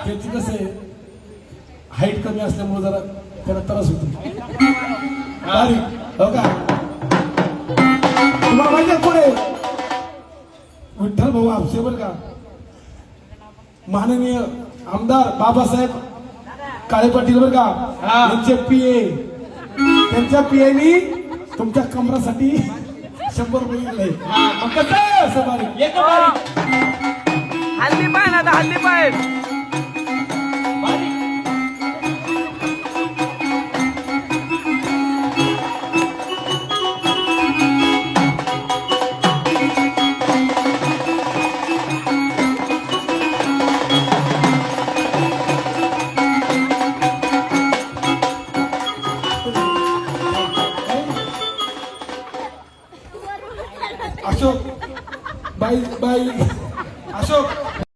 त्याची कसं आहे हाईट कमी असल्यामुळे जरा त्याला त्रास होतो बारीक हो का तुम्हाला माहिती आहे पुढे विठ्ठल भाऊ आपसे बर का माननीय आमदार बाबासाहेब काळे पाटील बर का त्यांचे पीए त्यांच्या पीएनी तुमच्या कमरासाठी 100 रुपये दिले मग कसं असं बारीक हल्ली पाय ना हल्ली पाय अशोक बाई अशोक